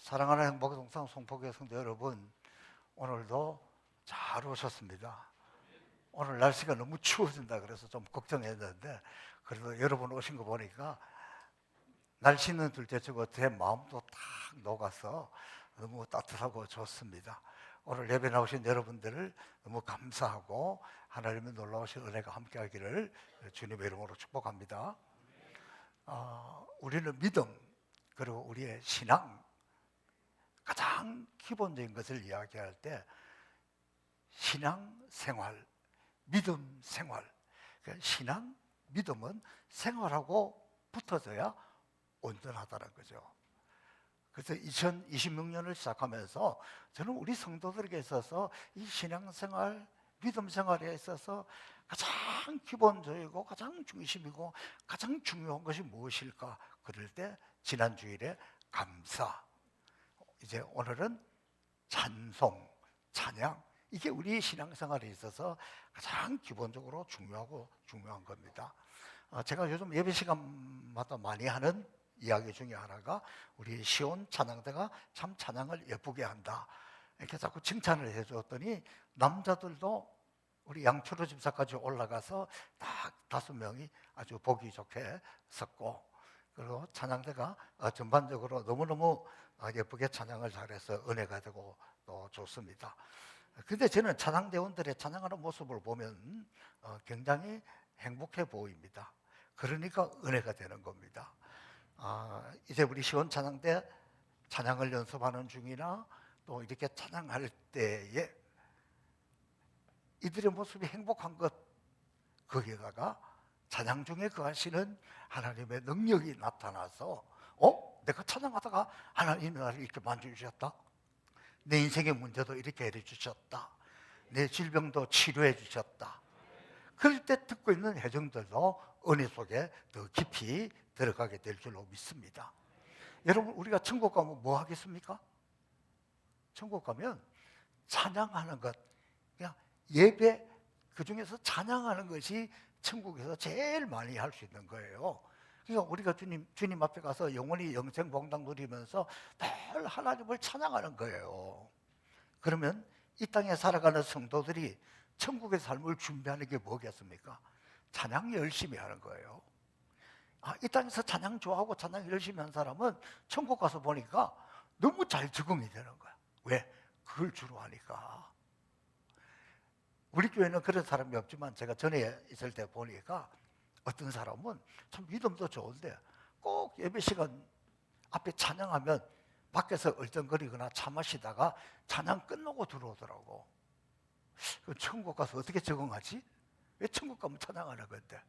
사랑하는 행복의 동산 송포교회 성도 여러분, 오늘도 잘 오셨습니다. 오늘 날씨가 너무 추워진다 그래서 좀 걱정했는데 그래도 여러분 오신 거 보니까 날씨는 둘째치고 제 마음도 탁 녹아서 너무 따뜻하고 좋습니다. 오늘 예배 나오신 여러분들을 너무 감사하고 하나님의 놀라우신 은혜가 함께하기를 주님의 이름으로 축복합니다. 우리는 믿음 그리고 우리의 신앙, 가장 기본적인 것을 이야기할 때 신앙생활, 믿음 생활, 신앙, 믿음은 생활하고 붙어져야 온전하다는 거죠. 그래서 2026년을 시작하면서 저는 우리 성도들에게 있어서 이 신앙생활, 믿음 생활에 있어서 가장 기본적이고 가장 중심이고 가장 중요한 것이 무엇일까? 그럴 때 지난 주일에 감사, 이제 오늘은 찬송, 찬양, 이게 우리 신앙생활에 있어서 가장 기본적으로 중요한 겁니다. 제가 요즘 예배 시간마다 많이 하는 이야기 중에 하나가 우리 시온 찬양대가 참 찬양을 예쁘게 한다, 이렇게 자꾸 칭찬을 해줬더니 남자들도 우리 양초로 집사까지 올라가서 딱 5명이 아주 보기 좋게 섰고, 그리고 찬양대가 전반적으로 너무너무 예쁘게 찬양을 잘해서 은혜가 되고 또 좋습니다. 근데 저는 찬양대원들의 찬양하는 모습을 보면 굉장히 행복해 보입니다. 그러니까 은혜가 되는 겁니다. 이제 우리 시원 찬양대 찬양을 연습하는 중이나 또 이렇게 찬양할 때에 이들의 모습이 행복한 것, 거기다가 찬양 중에 거하시는 하나님의 능력이 나타나서 내가 찬양하다가 하나님이 나를 이렇게 만져주셨다, 내 인생의 문제도 이렇게 해주셨다, 내 질병도 치료해 주셨다, 그럴 때 듣고 있는 회중들도 은혜 속에 더 깊이 들어가게 될 줄로 믿습니다. 여러분, 우리가 천국 가면 뭐 하겠습니까? 천국 가면 찬양하는 것, 그냥 예배, 그 중에서 찬양하는 것이 천국에서 제일 많이 할 수 있는 거예요. 그러니까 우리가 주님 앞에 가서 영원히 영생 복락 누리면서 늘 하나님을 찬양하는 거예요. 그러면 이 땅에 살아가는 성도들이 천국의 삶을 준비하는 게 뭐겠습니까? 찬양 열심히 하는 거예요. 이 땅에서 찬양 좋아하고 찬양 열심히 한 사람은 천국 가서 보니까 너무 잘 적응이 되는 거야. 왜? 그걸 주로 하니까. 우리 교회는 그런 사람이 없지만 제가 전에 있을 때 보니까 어떤 사람은 참 믿음도 좋은데 꼭 예배 시간 앞에 찬양하면 밖에서 얼쩡거리거나 차 마시다가 찬양 끝나고 들어오더라고. 천국 가서 어떻게 적응하지? 왜 천국 가면 찬양하는 건데?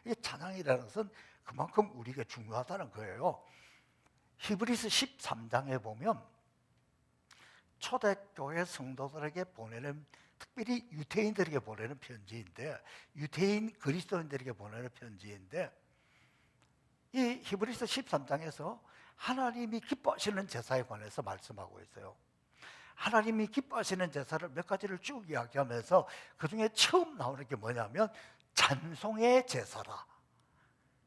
이 찬양이라는 것은 그만큼 우리에게 중요하다는 거예요. 히브리서 13장에 보면 초대교회 성도들에게 보내는, 특별히 유대인들에게 보내는 편지인데, 유대인 그리스도인들에게 보내는 편지인데, 이 히브리서 13장에서 하나님이 기뻐하시는 제사에 관해서 말씀하고 있어요. 하나님이 기뻐하시는 제사를 몇 가지를 쭉 이야기하면서 그 중에 처음 나오는 게 뭐냐면 찬송의 제사라.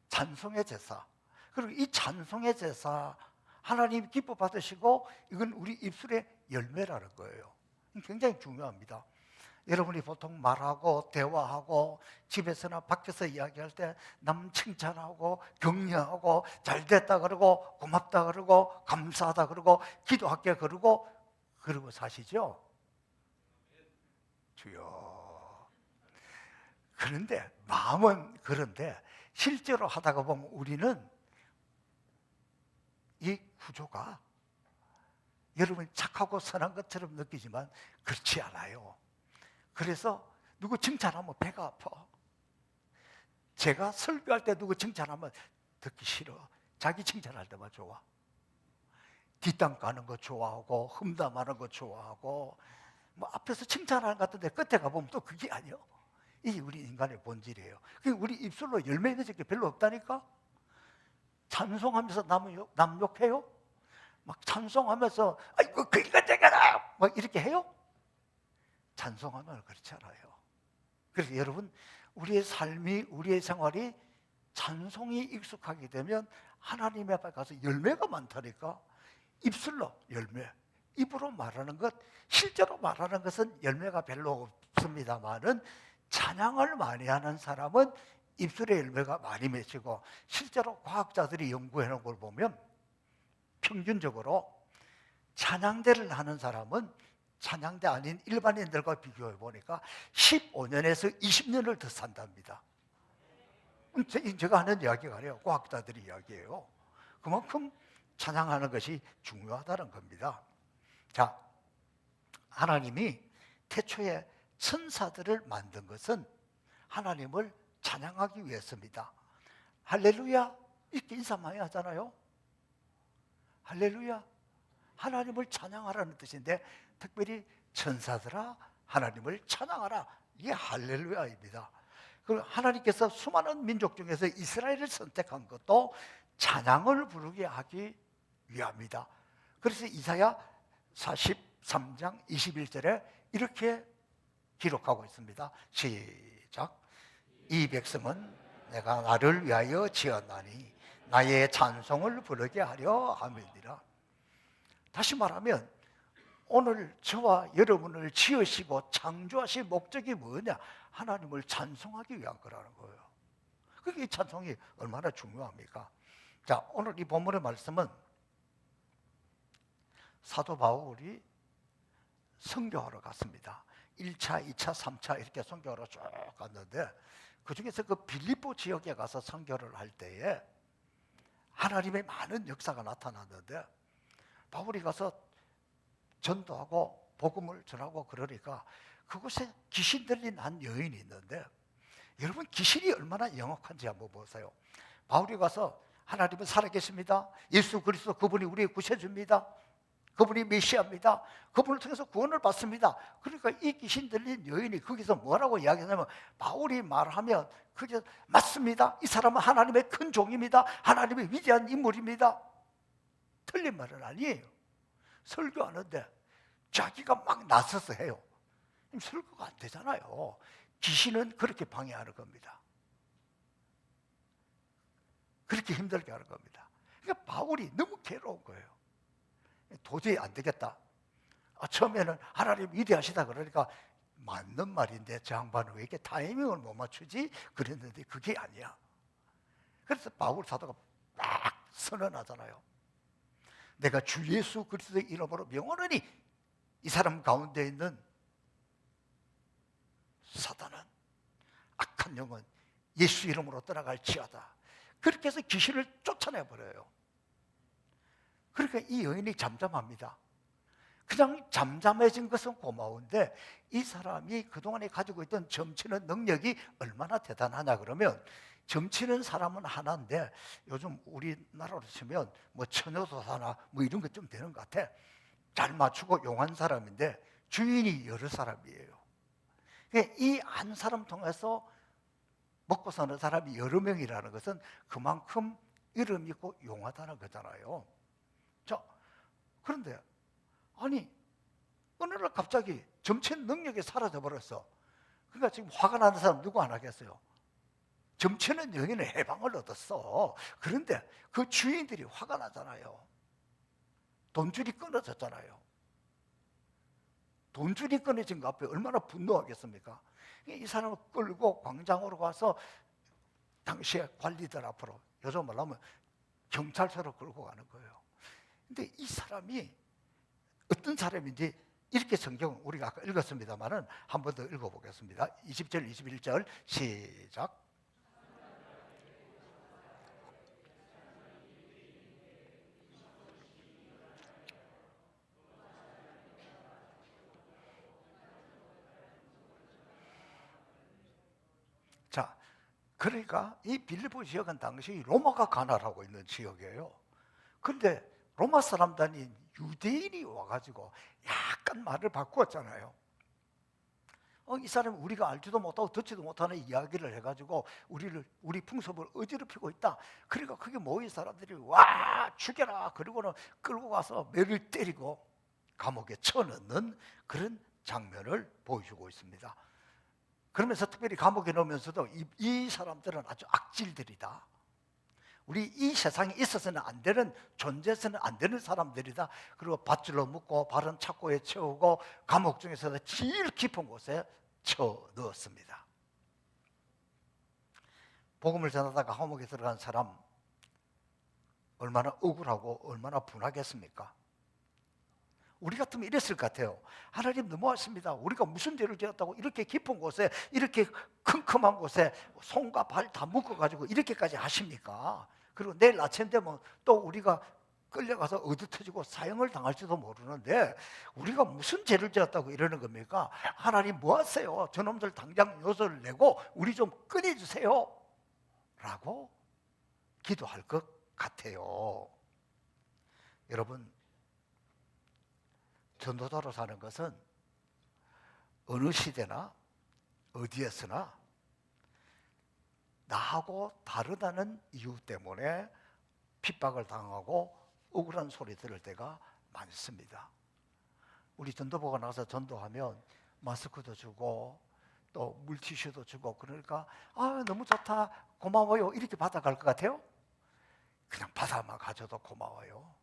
찬송의 제사. 그리고 이 찬송의 제사, 하나님이 기뻐 받으시고 이건 우리 입술의 열매라는 거예요. 굉장히 중요합니다. 여러분이 보통 말하고 대화하고 집에서나 밖에서 이야기할 때 남 칭찬하고 격려하고 잘됐다 그러고 고맙다 그러고 감사하다 그러고 기도할게 그러고 사시죠? 주여. 그런데 마음은 그런데 실제로 하다가 보면 우리는 이 구조가 여러분이 착하고 선한 것처럼 느끼지만 그렇지 않아요. 그래서 누구 칭찬하면 배가 아파. 제가 설교할 때 누구 칭찬하면 듣기 싫어. 자기 칭찬할 때만 좋아. 뒷담 까는 거 좋아하고 흠담하는 거 좋아하고 뭐 앞에서 칭찬하는 것 같은데 끝에 가보면 또 그게 아니에요. 이게 우리 인간의 본질이에요. 우리 입술로 열매 맺을 게 별로 없다니까. 찬송하면서 남 욕해요? 막 찬송하면서 아이고 그 인간 되게라 막 이렇게 해요? 찬송하면 그렇지 않아요. 그래서 여러분, 우리의 삶이, 우리의 생활이 찬송이 익숙하게 되면 하나님 앞에 가서 열매가 많다니까. 입술로 열매, 입으로 말하는 것, 실제로 말하는 것은 열매가 별로 없습니다만은 찬양을 많이 하는 사람은 입술의 열매가 많이 맺히고, 실제로 과학자들이 연구해 놓은 걸 보면 평균적으로 찬양대를 하는 사람은 찬양대 아닌 일반인들과 비교해 보니까 15년에서 20년을 더 산답니다. 제가 하는 이야기가 아니에요. 과학자들이 이야기해요. 그만큼 찬양하는 것이 중요하다는 겁니다. 자, 하나님이 태초에 천사들을 만든 것은 하나님을 찬양하기 위해서입니다. 할렐루야 이렇게 인사 많이 하잖아요. 할렐루야, 하나님을 찬양하라는 뜻인데, 특별히 천사들아 하나님을 찬양하라, 이게 할렐루야입니다. 그리고 하나님께서 수많은 민족 중에서 이스라엘을 선택한 것도 찬양을 부르게 하기 위함이다. 그래서 이사야 43장 21절에 이렇게 기록하고 있습니다. 시작. 이 백성은 내가 나를 위하여 지었나니 나의 찬송을 부르게 하려 함이니라. 다시 말하면 오늘 저와 여러분을 지으시고 창조하신 목적이 뭐냐? 하나님을 찬송하기 위한 거라는 거예요. 그게 이 찬송이 얼마나 중요합니까? 자, 오늘 이 본문의 말씀은 사도 바울이 선교하러 갔습니다. 1차, 2차, 3차 이렇게 선교하러 쭉 갔는데, 그 중에서 그 빌립보 지역에 가서 선교를 할 때에 하나님의 많은 역사가 나타났는데, 바울이 가서 전도하고 복음을 전하고 그러니까 그곳에 귀신 들린 한 여인이 있는데, 여러분 귀신이 얼마나 영악한지 한번 보세요. 바울이 가서 하나님은 살아계십니다, 예수 그리스도 그분이 우리의 구세주입니다, 그분이 메시아입니다, 그분을 통해서 구원을 받습니다. 그러니까 이 귀신 들린 여인이 거기서 뭐라고 이야기하냐면, 바울이 말하면 그게 맞습니다, 이 사람은 하나님의 큰 종입니다, 하나님의 위대한 인물입니다. 틀린 말은 아니에요. 설교하는데 자기가 막 나서서 해요. 설교가 안 되잖아요. 귀신은 그렇게 방해하는 겁니다. 그렇게 힘들게 하는 겁니다. 그러니까 바울이 너무 괴로운 거예요. 도저히 안 되겠다. 처음에는 하나님 위대하시다 그러니까 맞는 말인데 저 양반은 왜 이렇게 타이밍을 못 맞추지? 그랬는데 그게 아니야. 그래서 바울 사도가 막 선언하잖아요. 내가 주 예수 그리스도의 이름으로 명하노니 이 사람 가운데 있는 사단은, 악한 영은 예수 이름으로 떠나갈지어다. 그렇게 해서 귀신을 쫓아내버려요. 그러니까 이 여인이 잠잠합니다. 그냥 잠잠해진 것은 고마운데, 이 사람이 그동안에 가지고 있던 점치는 능력이 얼마나 대단하냐 그러면, 점치는 사람은 하나인데 요즘 우리나라로 치면 뭐 처녀도사나 뭐 이런 것 좀 되는 것 같아. 잘 맞추고 용한 사람인데 주인이 여러 사람이에요. 이 한 사람 통해서 먹고 사는 사람이 여러 명이라는 것은 그만큼 이름 있고 용하다는 거잖아요. 자, 그런데 아니 어느 날 갑자기 점치 능력이 사라져 버렸어. 그러니까 지금 화가 나는 사람 누구 안 하겠어요? 점치는 여인은 해방을 얻었어. 그런데 그 주인들이 화가 나잖아요. 돈줄이 끊어졌잖아요. 돈줄이 끊어진 것 앞에 얼마나 분노하겠습니까? 이 사람을 끌고 광장으로 가서 당시에 관리들 앞으로, 요즘 말로 하면 경찰서로 끌고 가는 거예요. 근데 이 사람이 어떤 사람인지 이렇게 성경 우리가 아까 읽었습니다만은 한 번 더 읽어보겠습니다. 20절, 21절 시작. 자, 그러니까 이 빌립보 지역은 당시 로마가 관할하고 있는 지역이에요. 그런데 로마 사람도 아닌 유대인이 와가지고 약간 말을 바꾸었잖아요. 이 사람이 우리가 알지도 못하고 듣지도 못하는 이야기를 해가지고 우리 풍습을 어지럽히고 있다. 그러니까 그게 모인 사람들이 와 죽여라, 그리고는 끌고 가서 매를 때리고 감옥에 쳐넣는 그런 장면을 보여주고 있습니다. 그러면서 특별히 감옥에 넣으면서도 이 사람들은 아주 악질들이다. 우리 이 세상에 있어서는 안 되는, 존재해서는 안 되는 사람들이다. 그리고 밧줄로 묶고 발은 착고에 채우고 감옥 중에서도 제일 깊은 곳에 쳐 넣었습니다. 복음을 전하다가 감옥에 들어간 사람 얼마나 억울하고 얼마나 분하겠습니까? 우리 같으면 이랬을 것 같아요. 하나님 너무하십니다. 우리가 무슨 죄를 지었다고 이렇게 깊은 곳에, 이렇게 컴컴한 곳에 손과 발 다 묶어가지고 이렇게까지 하십니까? 그리고 내일 아침 되면 또 우리가 끌려가서 어디 터지고 사형을 당할지도 모르는데 우리가 무슨 죄를 지었다고 이러는 겁니까? 하나님 뭐 하세요? 저놈들 당장 요소를 내고 우리 좀 꺼내주세요 라고 기도할 것 같아요. 여러분, 전도자로 사는 것은 어느 시대나 어디에서나 나하고 다르다는 이유 때문에 핍박을 당하고 억울한 소리 들을 때가 많습니다. 우리 전도부가 나가서 전도하면 마스크도 주고 또 물티슈도 주고, 그러니까 너무 좋다, 고마워요 이렇게 받아갈 것 같아요? 그냥 받아만 가져도 고마워요.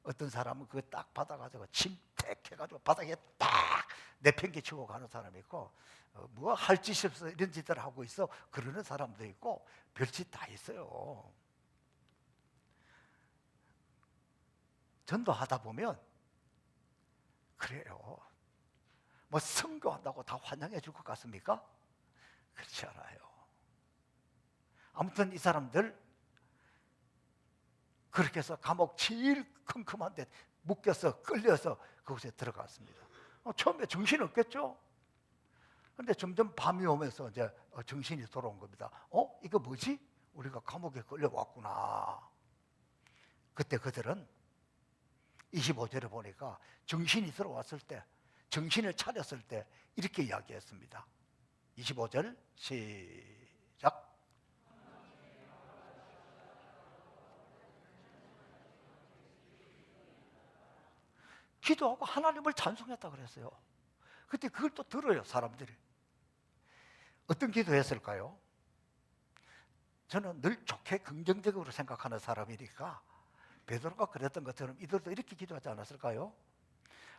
어떤 사람은 그거 딱 받아가지고 침택해가지고 바닥에 딱 내팽개치고 가는 사람이 있고, 뭐 할 짓이 없어 이런 짓을 하고 있어 그러는 사람도 있고, 별짓 다 있어요. 전도하다 보면 그래요. 뭐 선교한다고 다 환영해 줄 것 같습니까? 그렇지 않아요. 아무튼 이 사람들 그렇게 해서 감옥 제일 컴컴한 데 묶여서 끌려서 그곳에 들어갔습니다. 처음에 정신이 없겠죠? 그런데 점점 밤이 오면서 이제 정신이 돌아온 겁니다. 이거 뭐지? 우리가 감옥에 끌려왔구나. 그때 그들은 25절에 보니까 정신이 들어왔을 때, 정신을 차렸을 때 이렇게 이야기했습니다. 25절 시작. 기도하고 하나님을 찬송했다 그랬어요. 그때 그걸 또 들어요, 사람들이. 어떤 기도했을까요? 저는 늘 좋게 긍정적으로 생각하는 사람이니까 베드로가 그랬던 것처럼 이들도 이렇게 기도하지 않았을까요?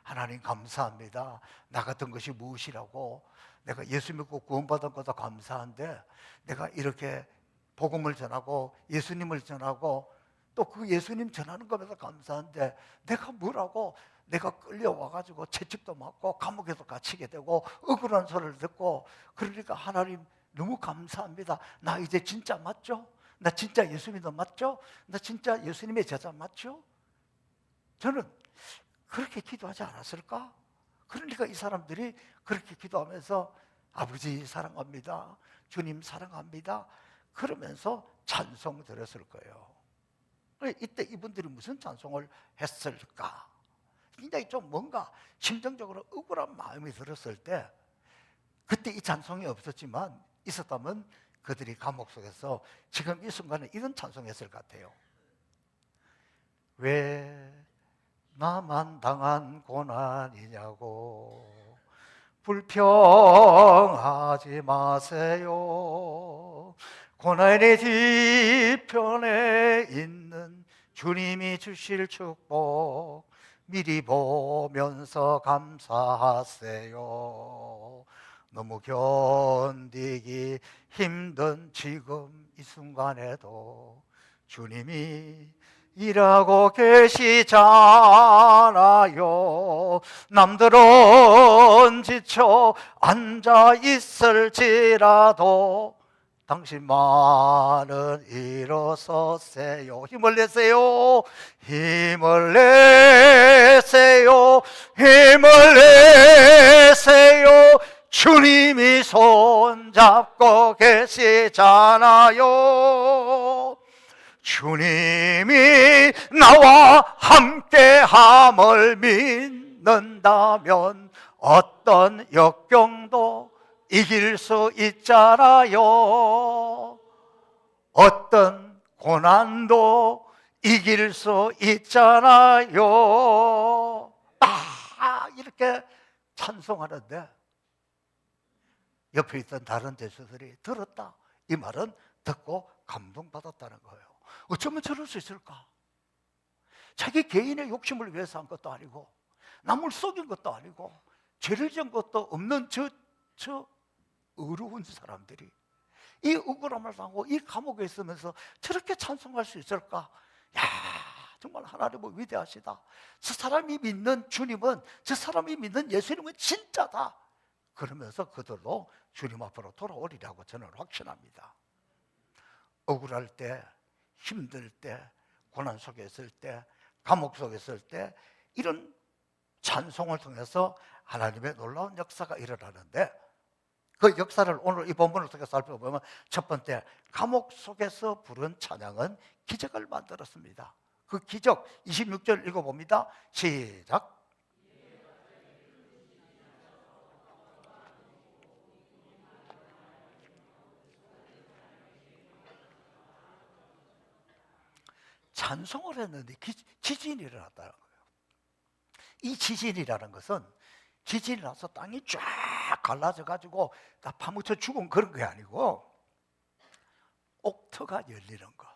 하나님 감사합니다. 나 같은 것이 무엇이라고, 내가 예수 믿고 구원받은 것도 감사한데 내가 이렇게 복음을 전하고 예수님을 전하고 또 그 예수님 전하는 것에도 감사한데 내가 뭐라고, 내가 끌려와가지고 채찍도 맞고 감옥에도 갇히게 되고 억울한 소리를 듣고, 그러니까 하나님 너무 감사합니다. 나 이제 진짜 맞죠? 나 진짜 예수 믿어 맞죠? 나 진짜 예수님의 제자 맞죠? 저는 그렇게 기도하지 않았을까? 그러니까 이 사람들이 그렇게 기도하면서 아버지 사랑합니다, 주님 사랑합니다 그러면서 찬송 드렸을 거예요. 이때 이분들이 무슨 찬송을 했을까? 굉장히 좀 뭔가 심정적으로 억울한 마음이 들었을 때, 그때 이 찬송이 없었지만 있었다면 그들이 감옥 속에서 지금 이 순간에 이런 찬송했을 것 같아요. 왜 나만 당한 고난이냐고 불평하지 마세요. 고난의 뒤편에 있는 주님이 주실 축복 미리 보면서 감사하세요. 너무 견디기 힘든 지금 이 순간에도 주님이 일하고 계시잖아요. 남들은 지쳐 앉아 있을지라도 당신만은 일어서세요. 힘을 내세요. 힘을 내세요. 힘을 내세요. 주님이 손잡고 계시잖아요. 주님이 나와 함께함을 믿는다면 어떤 역경도 이길 수 있잖아요. 어떤 고난도 이길 수 있잖아요. 이렇게 찬송하는데 옆에 있던 다른 제수들이 들었다, 이 말은 듣고 감동받았다는 거예요. 어쩌면 저럴 수 있을까? 자기 개인의 욕심을 위해서 한 것도 아니고 남을 속인 것도 아니고 죄를 지은 것도 없는 저 어려운 사람들이 이 억울함을 당하고 이 감옥에 있으면서 저렇게 찬송할 수 있을까? 야, 정말 하나님은 위대하시다. 저 사람이 믿는 주님은, 저 사람이 믿는 예수님은 진짜다. 그러면서 그들도 주님 앞으로 돌아오리라고 저는 확신합니다. 억울할 때, 힘들 때, 고난 속에 있을 때, 감옥 속에 있을 때 이런 찬송을 통해서 하나님의 놀라운 역사가 일어나는데, 그 역사를 오늘 이 본문을 통해서 살펴보면 첫 번째, 감옥 속에서 부른 찬양은 기적을 만들었습니다. 그 기적 26절 읽어봅니다. 시작. 찬송을 했는데 지진이 일어났다는 거예요. 이 지진이라는 것은 지진이 나서 땅이 쫙 갈라져 가지고 다 파묻혀 죽은 그런 게 아니고 옥터가 열리는 것.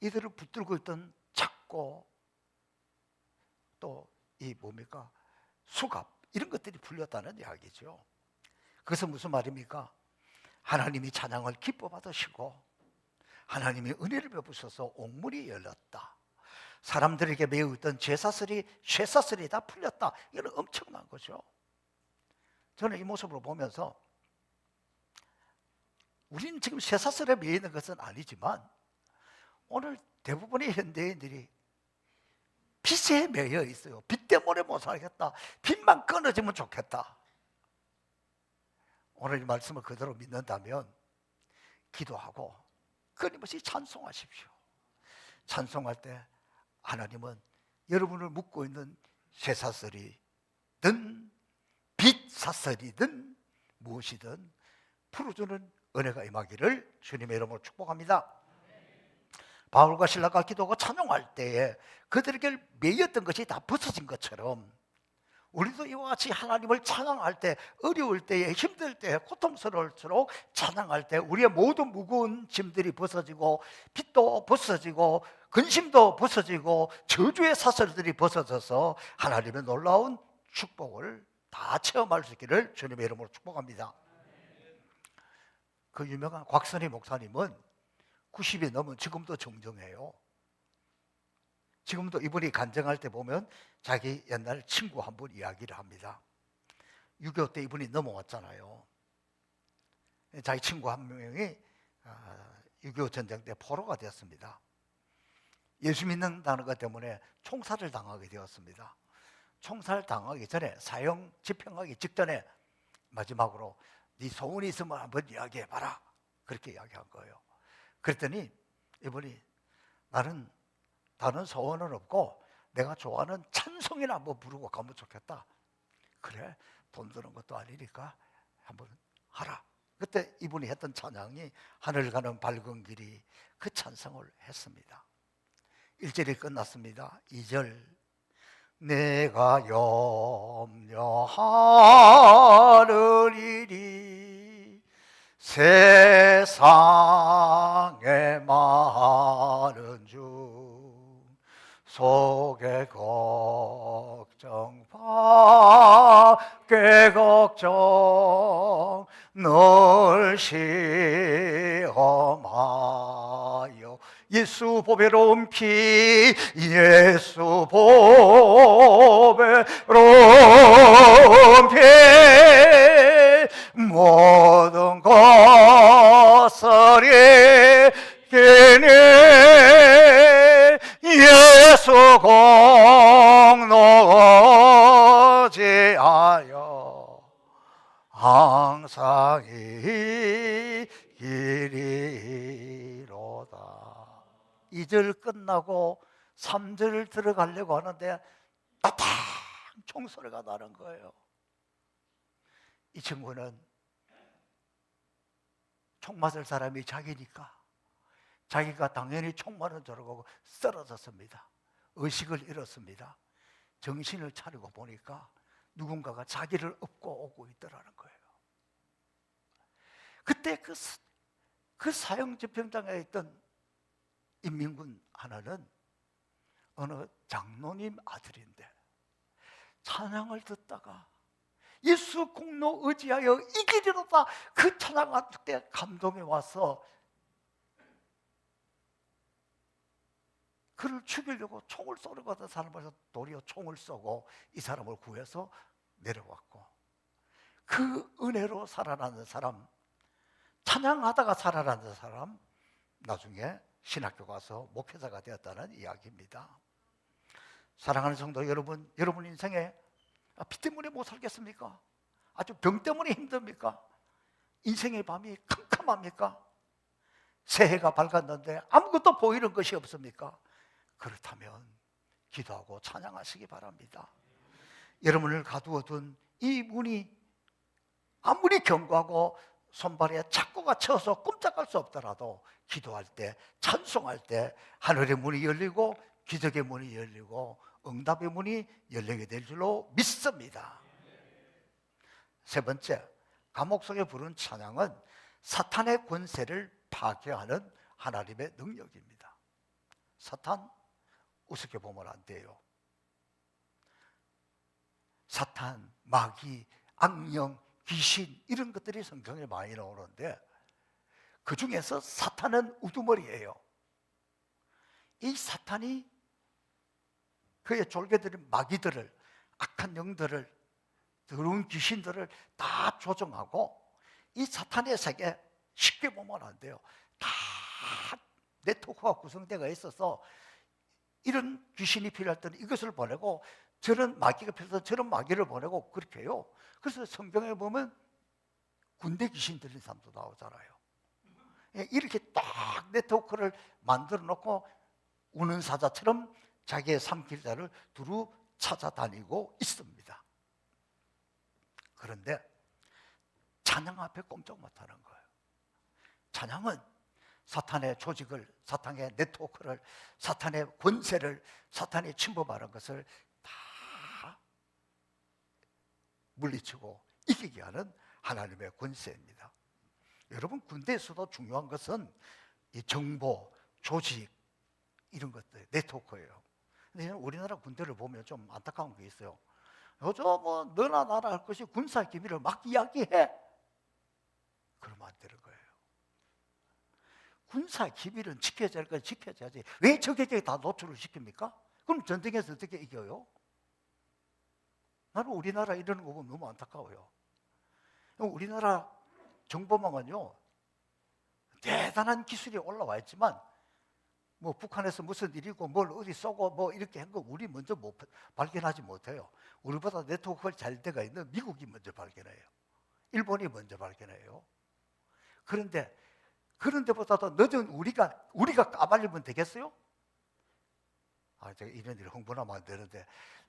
이들을 붙들고 있던 착고 또 이 뭡니까? 수갑 이런 것들이 풀렸다는 이야기죠. 그래서 무슨 말입니까? 하나님이 찬양을 기뻐 받으시고 하나님이 은혜를 베푸셔서 옥문이 열렸다. 사람들에게 매여 있던 쇠사슬이 다 풀렸다. 이건 엄청난 거죠. 저는 이 모습을 보면서 우리는 지금 쇠사슬에 매여 있는 것은 아니지만 오늘 대부분의 현대인들이 빚에 매여 있어요. 빚 때문에 못 살겠다. 빚만 끊어지면 좋겠다. 오늘 이 말씀을 그대로 믿는다면 기도하고 끊임없이 찬송하십시오. 찬송할 때 하나님은 여러분을 묶고 있는 쇠사슬이든 빚사슬이든 무엇이든 풀어주는 은혜가 임하기를 주님의 이름으로 축복합니다. 바울과 실라가 기도하고 찬송할 때에 그들에게 매였던 것이 다 벗어진 것처럼 우리도 이와 같이 하나님을 찬양할 때, 어려울 때에, 힘들 때에, 고통스러울수록 찬양할 때 우리의 모든 무거운 짐들이 벗어지고 빚도 벗어지고 근심도 벗어지고 저주의 사슬들이 벗어져서 하나님의 놀라운 축복을 다 체험할 수 있기를 주님의 이름으로 축복합니다. 그 유명한 곽선희 목사님은 90이 넘은 지금도 정정해요. 지금도 이분이 간증할 때 보면 자기 옛날 친구 한 분 이야기를 합니다. 6.25 때 이분이 넘어왔잖아요. 자기 친구 한 명이 6.25 전쟁 때 포로가 되었습니다. 예수 믿는다는 것 때문에 총살을 당하게 되었습니다. 총살 당하기 전에, 사형 집행하기 직전에 마지막으로 네 소원이 있으면 한번 이야기해봐라, 그렇게 이야기한 거예요. 그랬더니 이분이 나는 다른 소원은 없고 내가 좋아하는 찬송이나 한번 부르고 가면 좋겠다. 그래, 돈 드는 것도 아니니까 한번 하라. 그때 이분이 했던 찬양이 하늘 가는 밝은 길이, 그 찬송을 했습니다. 1절이 끝났습니다. 2절, 내가 염려하는 일이 세상에 많은 중 속에 걱정 밖에 걱정 늘 시험하여 예수 보배로운 피, 예수 보배로운 피 모든 것을 이기네 예수 공로지하여 항상 이기리로다. 2절 끝나고 3절 들어가려고 하는데 따당 총소리가 나는 거예요. 이 친구는 총 맞을 사람이 자기니까 자기가 당연히 총 맞은 줄 알고 쓰러졌습니다. 의식을 잃었습니다. 정신을 차리고 보니까 누군가가 자기를 업고 오고 있더라는 거예요. 그때 그 그 사형집행장에 있던 인민군 하나는 어느 장로님 아들인데 찬양을 듣다가 예수 공로 의지하여 이기리로다, 그 찬양할 때 감동이 와서 그를 죽이려고 총을 쏘려고 하던 사람을 도리어 총을 쏘고 이 사람을 구해서 내려왔고, 그 은혜로 살아나는 사람, 찬양하다가 살아나는 사람, 나중에 신학교 가서 목회자가 되었다는 이야기입니다. 사랑하는 성도 여러분, 여러분 인생에 비 때문에 못 살겠습니까? 아주 병 때문에 힘듭니까? 인생의 밤이 캄캄합니까? 새해가 밝았는데 아무것도 보이는 것이 없습니까? 그렇다면 기도하고 찬양하시기 바랍니다. 여러분을 가두어둔 이 문이 아무리 견고하고 손발에 착고가 쳐서 꼼짝할 수 없더라도 기도할 때, 찬송할 때 하늘의 문이 열리고 기적의 문이 열리고 응답의 문이 열리게 될 줄로 믿습니다. 세 번째, 감옥 속에 부른 찬양은 사탄의 권세를 파괴하는 하나님의 능력입니다. 사탄 우습게 보면 안 돼요. 사탄, 마귀, 악령, 귀신 이런 것들이 성경에 많이 나오는데 그 중에서 사탄은 우두머리예요. 이 사탄이 그의 졸개들인 마귀들을, 악한 영들을, 더러운 귀신들을 다 조종하고, 이 사탄의 세계 쉽게 보면 안 돼요. 다 네트워크가 구성되어 있어서 이런 귀신이 필요할 때는 이것을 보내고, 저런 마귀가 필요해서 저런 마귀를 보내고 그렇게 해요. 그래서 성경에 보면 군대 귀신 들린 사람도 나오잖아요. 이렇게 딱 네트워크를 만들어 놓고 우는 사자처럼 자기의 삼킬자를 두루 찾아다니고 있습니다. 그런데 찬양 앞에 꼼짝 못하는 거예요. 찬양은 사탄의 조직을, 사탄의 네트워크를, 사탄의 권세를, 사탄이 침범하는 것을 다 물리치고 이기게 하는 하나님의 권세입니다. 여러분, 군대에서도 중요한 것은 이 정보, 조직 이런 것들, 네트워크예요. 근데 우리나라 군대를 보면 좀 안타까운 게 있어요. 요즘 뭐 너나 나나 할 것이 군사 기밀을 막 이야기해. 그러면 안 되는 거예요. 군사 기밀은 지켜야 할 건 지켜야지. 왜 적에게 다 노출을 시킵니까? 그럼 전쟁에서 어떻게 이겨요? 나는 우리나라 이러는 거 보면 너무 안타까워요. 우리나라 정보망은요, 대단한 기술이 올라와 있지만 뭐 북한에서 무슨 일이고 뭘 어디 쏘고 뭐 이렇게 한 거 우리 먼저 발견하지 못해요. 우리보다 네트워크가 잘 돼가 있는 미국이 먼저 발견해요. 일본이 먼저 발견해요. 그런데보다도 늦은 우리가 까발리면 되겠어요? 제가 이런 일을 흥분하면 안 되는데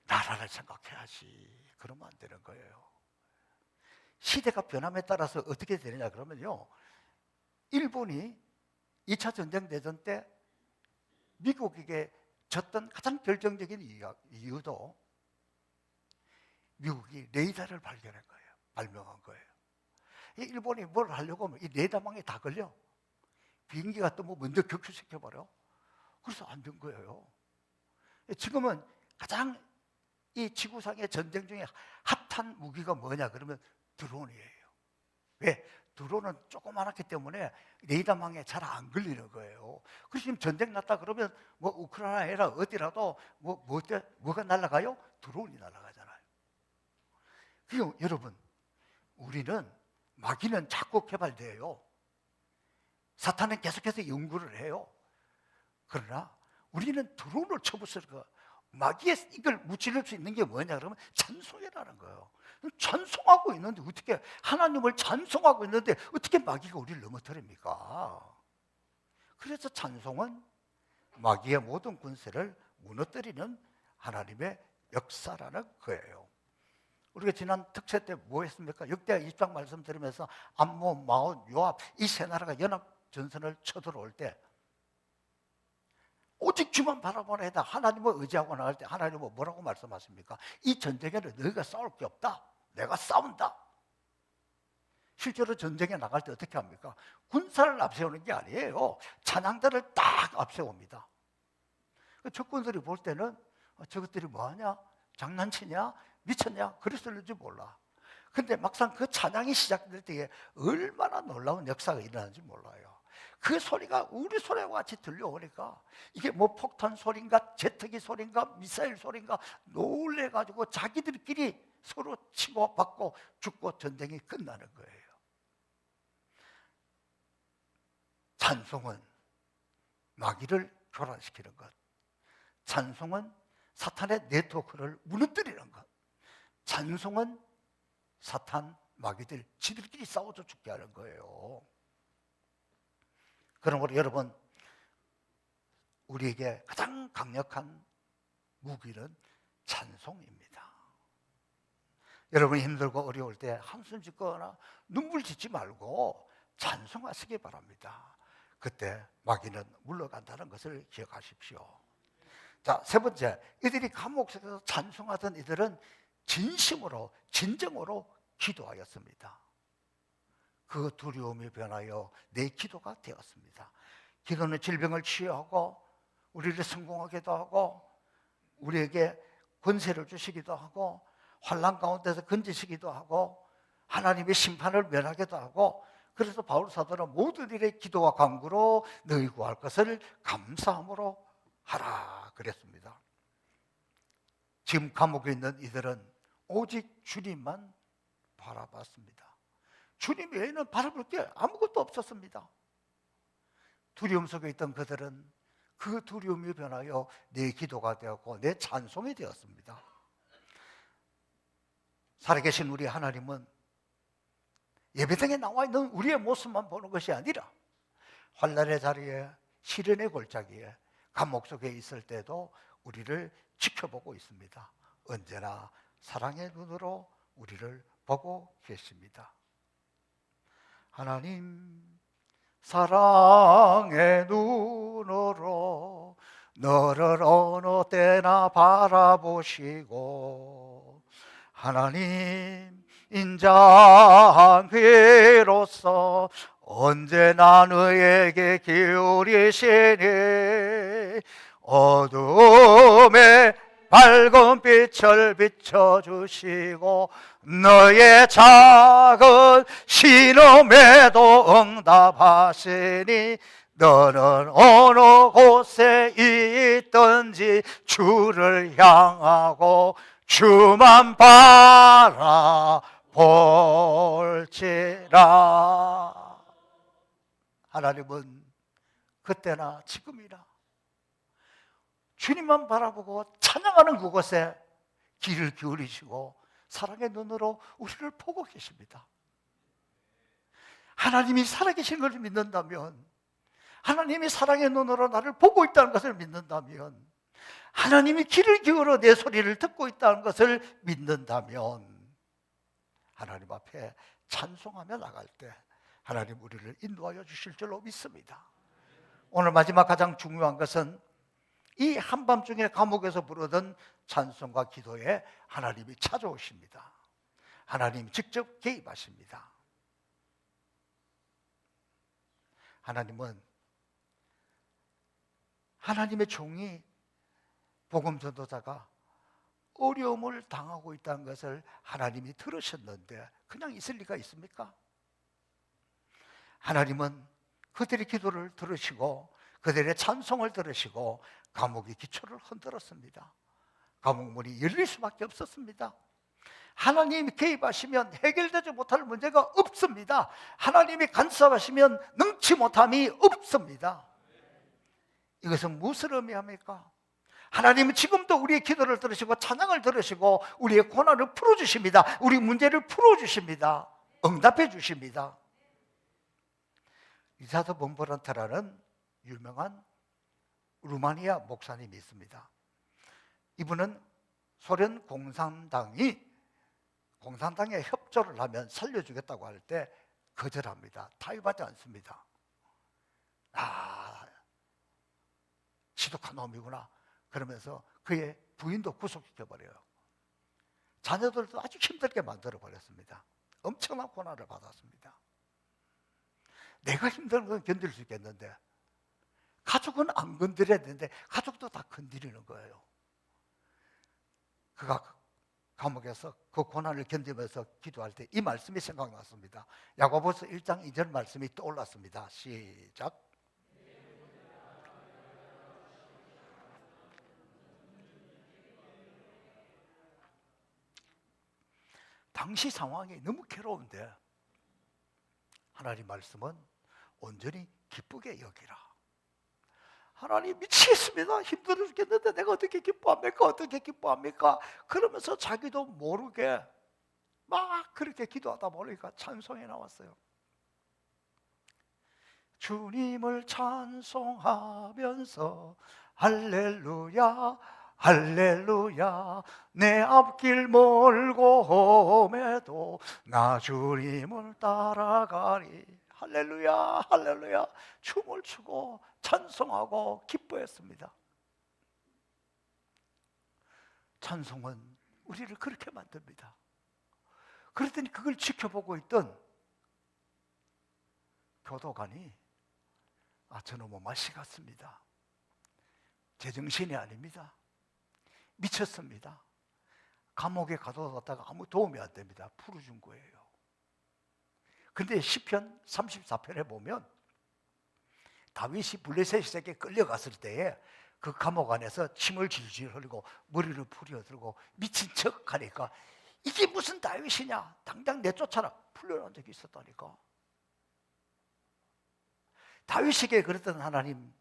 나라를 생각해야지. 그러면 안 되는 거예요. 시대가 변함에 따라서 어떻게 되느냐 그러면요, 일본이 2차 전쟁 대전 때 미국에게 졌던 가장 결정적인 이유도 미국이 레이더를 발명한 거예요. 일본이 뭘 하려고 하면 이 레이더망에 다 걸려. 비행기가 또 뭐 먼저 격추시켜버려. 그래서 안 된 거예요. 지금은 가장 이 지구상의 전쟁 중에 핫한 무기가 뭐냐 그러면 드론이에요. 왜? 드론은 조그맣기 때문에 레이더망에 잘 안 걸리는 거예요. 그래서 지금 전쟁 났다 그러면 뭐 우크라이나라 어디라도 뭐가 날아가요? 드론이 날아가잖아요. 그리고 여러분, 우리는 마귀는 자꾸 개발돼요. 사탄은 계속해서 연구를 해요. 그러나 우리는 드론을 쳐부수니까 마귀에 이걸 무찌를 수 있는 게 뭐냐 그러면 찬송이라는 거예요. 찬송하고 있는데 어떻게, 하나님을 찬송하고 있는데 어떻게 마귀가 우리를 넘어뜨립니까? 그래서 찬송은 마귀의 모든 권세를 무너뜨리는 하나님의 역사라는 거예요. 우리가 지난 특세 때 뭐 했습니까? 역대하 20장 말씀 들으면서 암몬, 마온, 요압 이 세 나라가 연합 전선을 쳐들어올 때 오직 주만 바라보는 해다 하나님을 의지하고 나갈 때 하나님은 뭐라고 말씀하십니까? 이 전쟁에는 너희가 싸울 게 없다. 내가 싸운다. 실제로 전쟁에 나갈 때 어떻게 합니까? 군사를 앞세우는 게 아니에요. 찬양대를 딱 앞세웁니다. 적군들이 볼 때는 저것들이 뭐하냐? 장난치냐? 미쳤냐? 그랬을지 몰라. 근데 막상 그 찬양이 시작될 때에 얼마나 놀라운 역사가 일어나는지 몰라요. 그 소리가 우리 소리와 같이 들려오니까 이게 뭐 폭탄 소리인가 제트기 소리인가 미사일 소리인가 놀래가지고 자기들끼리 서로 치고받고 죽고 전쟁이 끝나는 거예요. 찬송은 마귀를 교란시키는 것, 찬송은 사탄의 네트워크를 무너뜨리는 것, 찬송은 사탄 마귀들 지들끼리 싸워서 죽게 하는 거예요. 그러므로 여러분, 우리에게 가장 강력한 무기는 찬송입니다. 여러분이 힘들고 어려울 때 한숨 짓거나 눈물 짓지 말고 찬송하시기 바랍니다. 그때 마귀는 물러간다는 것을 기억하십시오. 자, 세 번째, 이들이 감옥 속에서 찬송하던 이들은 진심으로 진정으로 기도하였습니다. 그 두려움이 변하여 내 기도가 되었습니다. 기도는 질병을 치유하고 우리를 성공하기도 하고 우리에게 권세를 주시기도 하고 환난 가운데서 건지시기도 하고 하나님의 심판을 면하기도 하고, 그래서 바울 사도는 모든 일에 기도와 간구로 너희 구할 것을 감사함으로 하라 그랬습니다. 지금 감옥에 있는 이들은 오직 주님만 바라봤습니다. 주님 외에는 바라볼 게 아무것도 없었습니다. 두려움 속에 있던 그들은 그 두려움이 변하여 내 기도가 되었고 내 찬송이 되었습니다. 살아계신 우리 하나님은 예배당에 나와 있는 우리의 모습만 보는 것이 아니라 환난의 자리에, 시련의 골짜기에, 감옥 속에 있을 때도 우리를 지켜보고 있습니다. 언제나 사랑의 눈으로 우리를 보고 계십니다. 하나님, 사랑의 눈으로 너를 어느 때나 바라보시고 하나님, 인자한 귀로서 언제나 너에게 기울이시니 어둠에 밝은 빛을 비춰주시고 너의 작은 신음에도 응답하시니 너는 어느 곳에 있든지 주를 향하고 주만 바라볼지라. 하나님은 그때나 지금이나 주님만 바라보고 찬양하는 그곳에 귀를 기울이시고 사랑의 눈으로 우리를 보고 계십니다. 하나님이 살아계신 것을 믿는다면, 하나님이 사랑의 눈으로 나를 보고 있다는 것을 믿는다면, 하나님이 귀를 기울여 내 소리를 듣고 있다는 것을 믿는다면 하나님 앞에 찬송하며 나갈 때 하나님 우리를 인도하여 주실 줄로 믿습니다. 오늘 마지막 가장 중요한 것은 이 한밤중에 감옥에서 부르던 찬송과 기도에 하나님이 찾아오십니다. 하나님 직접 개입하십니다. 하나님은 하나님의 종이 복음 전도자가 어려움을 당하고 있다는 것을 하나님이 들으셨는데 그냥 있을 리가 있습니까? 하나님은 그들의 기도를 들으시고 그들의 찬송을 들으시고 감옥의 기초를 흔들었습니다. 감옥문이 열릴 수밖에 없었습니다. 하나님이 개입하시면 해결되지 못할 문제가 없습니다. 하나님이 간섭하시면 능치 못함이 없습니다. 이것은 무엇을 의미합니까? 하나님은 지금도 우리의 기도를 들으시고 찬양을 들으시고 우리의 고난을 풀어주십니다. 우리 문제를 풀어주십니다. 응답해 주십니다. 리차드 본브란트라는 유명한 루마니아 목사님이 있습니다. 이분은 소련 공산당에 협조를 하면 살려주겠다고 할 때 거절합니다. 타협하지 않습니다. 지독한 놈이구나 그러면서 그의 부인도 구속시켜버려요. 자녀들도 아주 힘들게 만들어버렸습니다. 엄청난 고난을 받았습니다. 내가 힘든 건 견딜 수 있겠는데 가족은 안 건드려야 되는데 가족도 다 건드리는 거예요. 그가 감옥에서 그 고난을 견디면서 기도할 때 이 말씀이 생각났습니다. 야고보서 1장 2절 말씀이 떠올랐습니다. 시작. 당시 상황이 너무 괴로운데 하나님 말씀은 온전히 기쁘게 여기라. 하나님 미치겠습니다. 힘들어 죽겠는데 내가 어떻게 기뻐합니까? 어떻게 기뻐합니까? 그러면서 자기도 모르게 막 그렇게 기도하다 보니까 찬송이 나왔어요. 주님을 찬송하면서 할렐루야 할렐루야 내 앞길 멀고 험해도 나 주님을 따라가리. 할렐루야 할렐루야 춤을 추고 찬송하고 기뻐했습니다. 찬송은 우리를 그렇게 만듭니다. 그랬더니 그걸 지켜보고 있던 교도관이 저놈은 맛이 갔습니다. 제정신이 아닙니다. 미쳤습니다. 감옥에 가둬뒀다가 아무 도움이 안 됩니다. 풀어준 거예요. 근데 시편 34편에 보면 다윗이 블레셋에게 끌려갔을 때에 그 감옥 안에서 침을 질질 흘리고 머리를 부려들고 미친 척 하니까 이게 무슨 다윗이냐, 당장 내쫓아라, 풀려난 적이 있었다니까. 다윗에게 그랬던 하나님,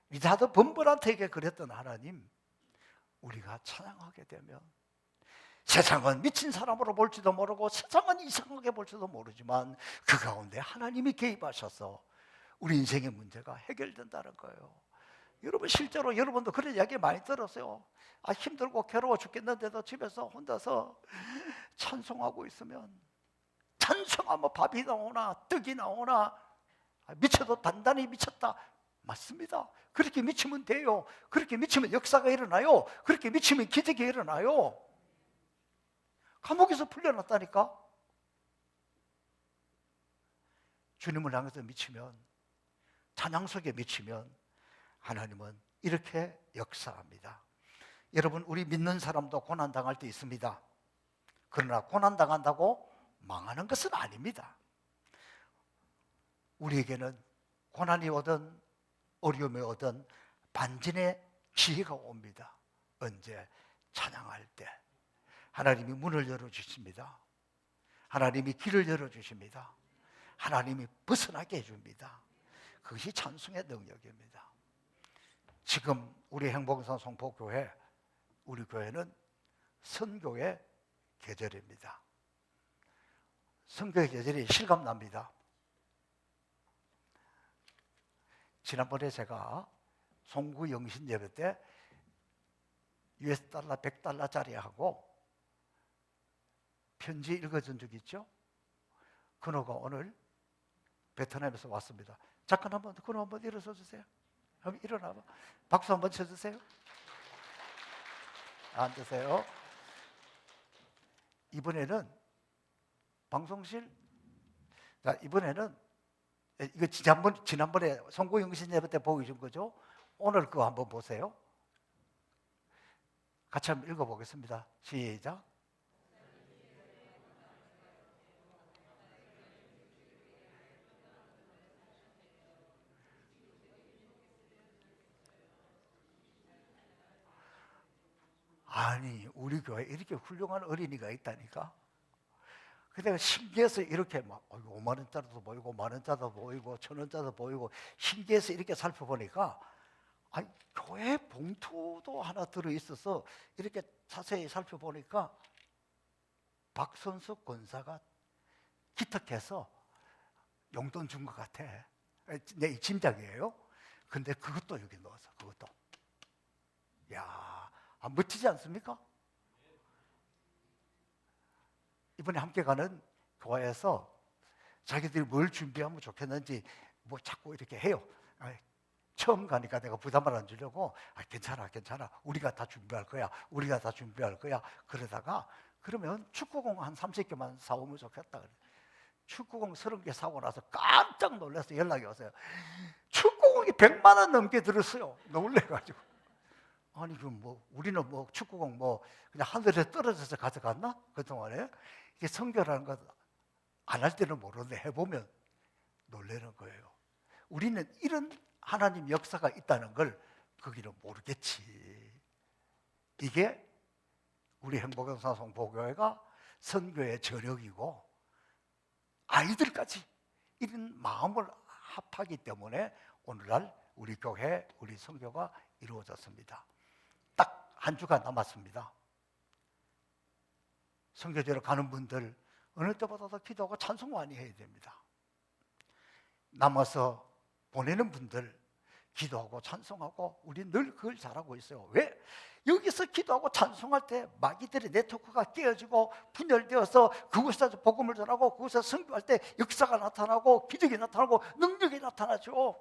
리자드 범버란트에게 그랬던 하나님, 우리가 찬양하게 되면 세상은 미친 사람으로 볼지도 모르고 세상은 이상하게 볼지도 모르지만 그 가운데 하나님이 개입하셔서 우리 인생의 문제가 해결된다는 거예요. 여러분 실제로 여러분도 그런 이야기 많이 들었어요. 힘들고 괴로워 죽겠는데도 집에서 혼자서 찬송하고 있으면, 찬송하면 밥이 나오나 떡이 나오나 미쳐도 단단히 미쳤다. 맞습니다. 그렇게 미치면 돼요. 그렇게 미치면 역사가 일어나요. 그렇게 미치면 기적이 일어나요. 감옥에서 풀려났다니까. 주님을 향해서 미치면, 찬양 속에 미치면 하나님은 이렇게 역사합니다. 여러분, 우리 믿는 사람도 고난당할 때 있습니다. 그러나 고난당한다고 망하는 것은 아닙니다. 우리에게는 고난이 오든 어려움이 오든 반전의 기회가 옵니다. 언제? 찬양할 때 하나님이 문을 열어주십니다. 하나님이 길을 열어주십니다. 하나님이 벗어나게 해줍니다. 그것이 찬송의 능력입니다. 지금 우리 행복산 성포교회, 우리 교회는 선교의 계절입니다. 선교의 계절이 실감납니다. 지난번에 제가 송구 영신 예배 때 US 달러 100달러짜리하고 편지 읽어준 적 있죠? 그노가 오늘 베트남에서 왔습니다. 잠깐 그노 한번 일어서 주세요. 한번 일어나봐. 박수 한번 쳐주세요. 앉으세요. 이번에는 방송실, 이번에는 이거 지난번에 송구영신 예배 때 보여준 거죠? 오늘 그거 한번 보세요. 같이 한번 읽어보겠습니다. 시작. 아니, 우리 교회에 이렇게 훌륭한 어린이가 있다니까. 그래서 신기해서 이렇게 막 5만 원짜리도 보이고 만 원짜리도 보이고 1,000원짜리도 보이고 신기해서 이렇게 살펴보니까 교회 봉투도 하나 들어있어서 이렇게 자세히 살펴보니까 박선석 권사가 기특해서 용돈 준 것 같아. 내 짐작이에요. 근데 그것도 여기 넣어서 그것도. 야, 멋지지 않습니까? 이번에 함께 가는 교회에서 자기들이 뭘 준비하면 좋겠는지 뭐 자꾸 이렇게 해요. 처음 가니까 내가 부담을 안 주려고 괜찮아 우리가 다 준비할 거야 그러다가 그러면 축구공 한 30개만 사오면 좋겠다. 축구공 30개 사고 나서 깜짝 놀라서 연락이 왔어요. 축구공이 100만 원 넘게 들었어요. 놀래가지고. 아니 그 뭐 우리는 뭐 축구공 뭐 그냥 하늘에 떨어져서 가져갔나? 그동안에 이게 선교라는 것 안 할 때는 모르는데 해보면 놀라는 거예요. 우리는 이런 하나님 역사가 있다는 걸 거기는 모르겠지. 이게 우리 행복영상송보교회가 선교의 저력이고 아이들까지 이런 마음을 합하기 때문에 오늘날 우리 교회, 우리 선교가 이루어졌습니다. 딱 한 주가 남았습니다. 선교지로 가는 분들 어느 때보다도 기도하고 찬송 많이 해야 됩니다. 남아서 보내는 분들 기도하고 찬송하고 우리 늘 그걸 잘하고 있어요. 왜? 여기서 기도하고 찬송할 때 마귀들의 네트워크가 깨어지고 분열되어서 그곳에서 복음을 전하고 그곳에서 선교할 때 역사가 나타나고 기적이 나타나고 능력이 나타나죠.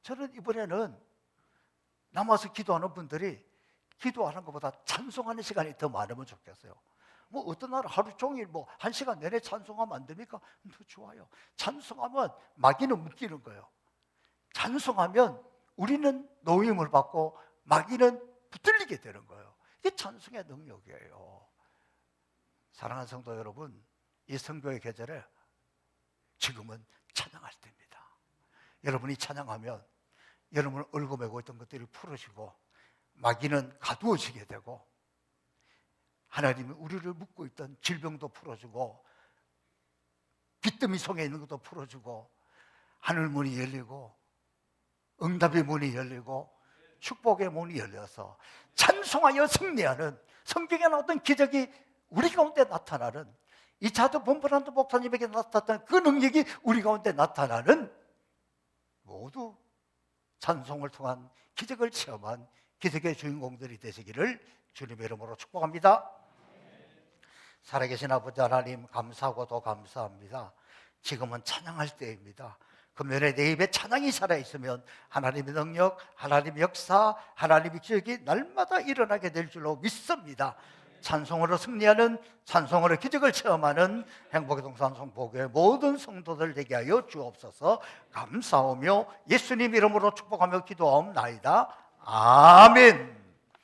저는 이번에는 남아서 기도하는 분들이 기도하는 것보다 찬송하는 시간이 더 많으면 좋겠어요. 뭐 어떤 날 하루 종일 뭐 1시간 내내 찬송하면 안 됩니까? 더 좋아요. 찬송하면 마귀는 묶이는 거예요. 찬송하면 우리는 노임을 받고 마귀는 붙들리게 되는 거예요. 이게 찬송의 능력이에요. 사랑하는 성도 여러분, 이 선교의 계절에 지금은 찬양할 때입니다. 여러분이 찬양하면 여러분 얼고 매고 있던 것들이 풀어지고 마귀는 가두어지게 되고 하나님이 우리를 묶고 있던 질병도 풀어주고 빚더미 속에 있는 것도 풀어주고 하늘 문이 열리고 응답의 문이 열리고 축복의 문이 열려서 찬송하여 승리하는 성경에 나왔던 기적이 우리 가운데 나타나는 이차도 본부란도 목사님에게 나타났던 그 능력이 우리 가운데 나타나는 모두 찬송을 통한 기적을 체험한 기적의 주인공들이 되시기를 주님의 이름으로 축복합니다. 살아계신 아버지 하나님 감사하고 더 감사합니다. 지금은 찬양할 때입니다. 금년에 내 입에 찬양이 살아있으면 하나님의 능력, 하나님의 역사, 하나님의 기적이 날마다 일어나게 될 줄로 믿습니다. 찬송으로 승리하는, 찬송으로 기적을 체험하는 행복의 동산송보교회 모든 성도들 되게 하여 주옵소서. 감사하며 예수님 이름으로 축복하며 기도하옵나이다. 아멘.